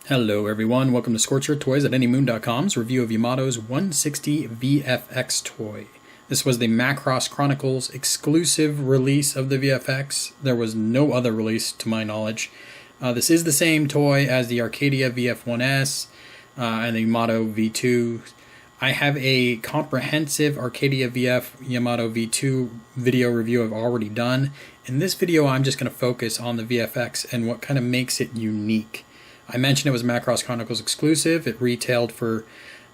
Hello everyone, welcome to Scorcher Toys at AnyMoon.com's review of Yamato's 160 VF-X toy. This was the Macross Chronicles exclusive release of the VF-X. There was no other release to my knowledge. This is the same toy as the Arcadia VF-1S and the Yamato V2. I have a comprehensive Arcadia VF Yamato V2 video review I've already done. In this video I'm just going to focus on the VF-X and what kind of makes it unique. I mentioned it was Macross Chronicles exclusive. It retailed for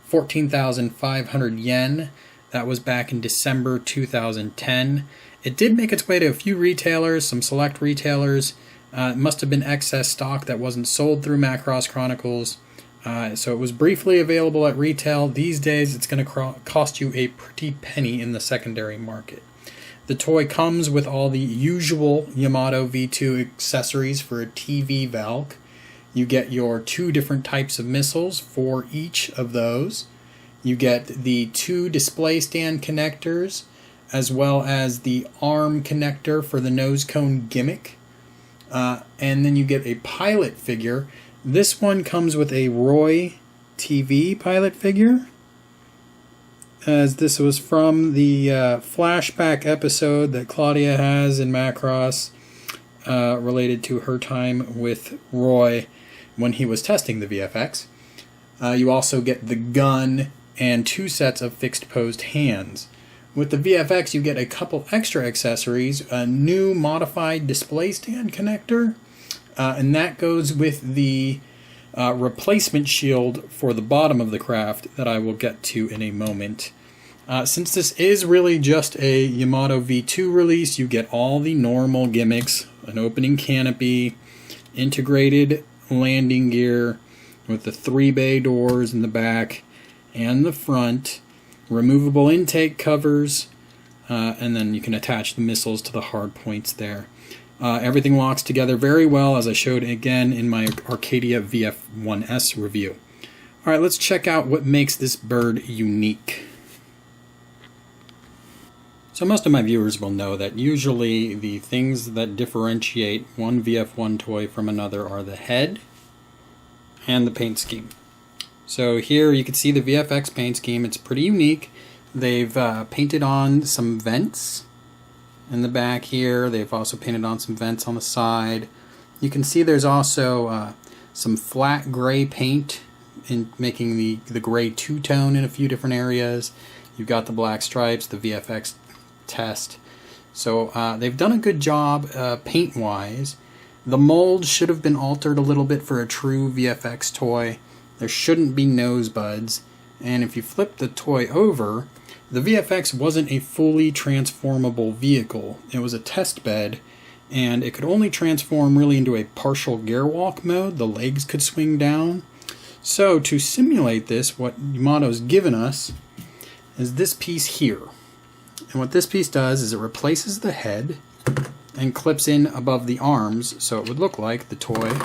14,500 yen. That was back in December 2010. It did make its way to a few retailers, some select retailers. It must have been excess stock that wasn't sold through Macross Chronicles. So it was briefly available at retail. These days it's going to cost you a pretty penny in the secondary market. The toy comes with all the usual Yamato V2 accessories for a TV Valk. You get your two different types of missiles for each of those. You get the two display stand connectors, as well as the arm connector for the nose cone gimmick. And then you get a pilot figure. This one comes with a Roy TV pilot figure, as this was from the flashback episode that Claudia has in Macross related to her time with Roy when he was testing the VF-X. You also get the gun and two sets of fixed posed hands. With the VF-X you get a couple extra accessories, a new modified display stand connector, and that goes with the replacement shield for the bottom of the craft that I will get to in a moment. Since this is really just a Yamato V2 release, you get all the normal gimmicks, an opening canopy, integrated landing gear with the 3 bay doors in the back and the front, removable intake covers, and then you can attach the missiles to the hard points there. Everything locks together very well, as I showed again in my Arcadia VF-1S review. Alright, let's check out what makes this bird unique. So most of my viewers will know that usually the things that differentiate one VF-1 toy from another are the head and the paint scheme. So here you can see the VF-X paint scheme. It's pretty unique. They've painted on some vents in the back here. They've also painted on some vents on the side. You can see there's also some flat gray paint in making the gray two-tone in a few different areas. You've got the black stripes, the VF-X test. So they've done a good job paint-wise. The mold should have been altered a little bit for a true VF-X toy. There shouldn't be nose buds. And if you flip the toy over, the VF-X wasn't a fully transformable vehicle. It was a test bed, and it could only transform really into a partial gearwalk mode. The legs could swing down. So to simulate this, what Yamato's given us is this piece here. And what this piece does is it replaces the head and clips in above the arms, so it would look like the toy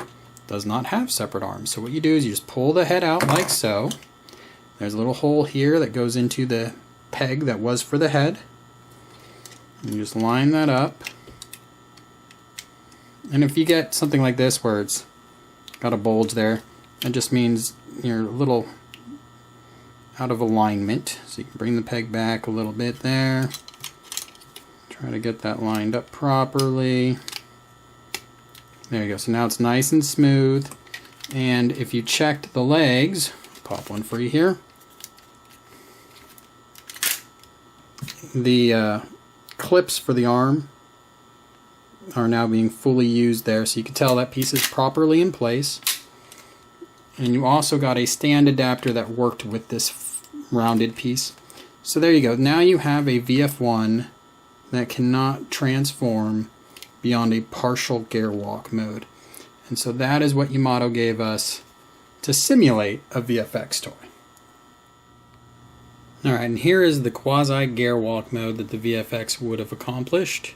does not have separate arms. So what you do is you just pull the head out like so. There's a little hole here that goes into the peg that was for the head. And you just line that up. And if you get something like this where it's got a bulge there, it just means you're a little out of alignment. So you can bring the peg back a little bit there. Try to get that lined up properly. There you go. So now it's nice and smooth. And if you checked the legs, pop one for you here. The clips for the arm are now being fully used there, so you can tell that piece is properly in place. And you also got a stand adapter that worked with this rounded piece. So there you go. Now you have a VF-1 that cannot transform beyond a partial gearwalk mode. And so that is what Yamato gave us to simulate a VF-X toy. Alright, and here is the Quasi gearwalk mode that the VF-X would have accomplished.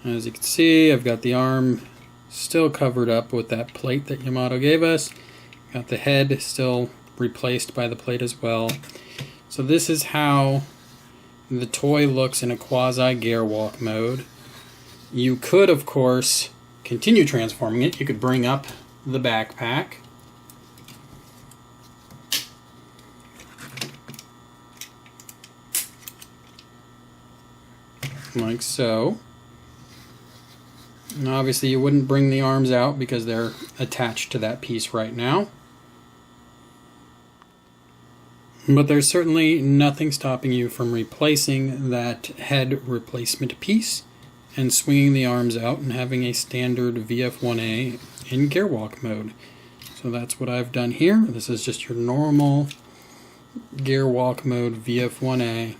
As you can see, I've got the arm still covered up with that plate that Yamato gave us. Got the head still replaced by the plate as well. So this is how the toy looks in a Quasi gearwalk mode. You could, of course, continue transforming it. You could bring up the backpack like so. And obviously you wouldn't bring the arms out because they're attached to that piece right now. But there's certainly nothing stopping you from replacing that head replacement piece and swinging the arms out and having a standard VF-1A in gearwalk mode. So that's what I've done here. This is just your normal gearwalk mode VF-1A.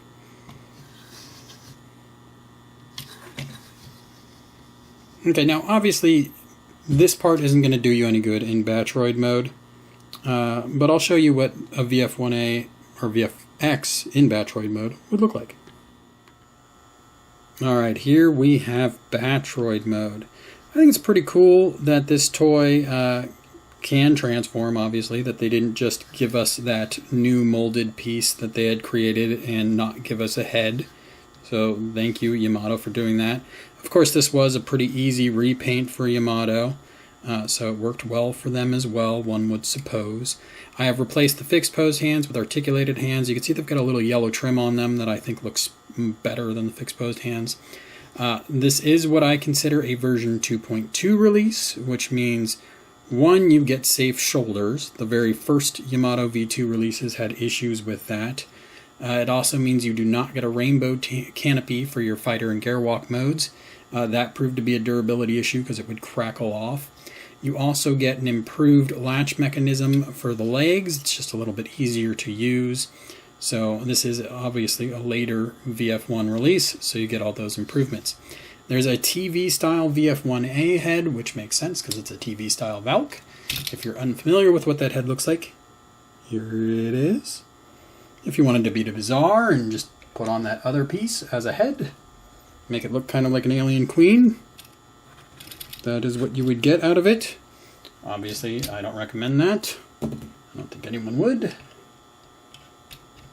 Okay, now obviously this part isn't going to do you any good in Batroid mode, but I'll show you what a VF-1A or VF-X in Batroid mode would look like. Alright, here we have Batroid mode. I think it's pretty cool that this toy can transform, obviously, that they didn't just give us that new molded piece that they had created and not give us a head. So thank you, Yamato, for doing that. Of course, this was a pretty easy repaint for Yamato, so it worked well for them as well, one would suppose. I have replaced the fixed pose hands with articulated hands. You can see they've got a little yellow trim on them that I think looks better than the fixed posed hands. This is what I consider a version 2.2 release, which means, one, you get safe shoulders. The very first Yamato V2 releases had issues with that. It also means you do not get a rainbow canopy for your fighter and gearwalk modes. That proved to be a durability issue because it would crackle off. You also get an improved latch mechanism for the legs. It's just a little bit easier to use. So this is obviously a later VF1 release, so you get all those improvements. There's a TV-style VF1A head, which makes sense because it's a TV-style Valk. If you're unfamiliar with what that head looks like, here it is. If you wanted to be bizarre and just put on that other piece as a head, make it look kind of like an alien queen, that is what you would get out of it. Obviously, I don't recommend that. I don't think anyone would.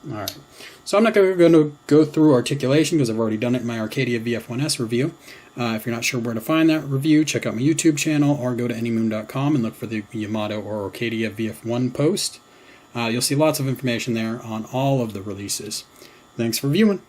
Alright, so I'm not going to go through articulation because I've already done it in my Arcadia VF-1S review. If you're not sure where to find that review, check out my YouTube channel or go to anymoon.com and look for the Yamato or Arcadia VF-1 post. You'll see lots of information there on all of the releases. Thanks for viewing.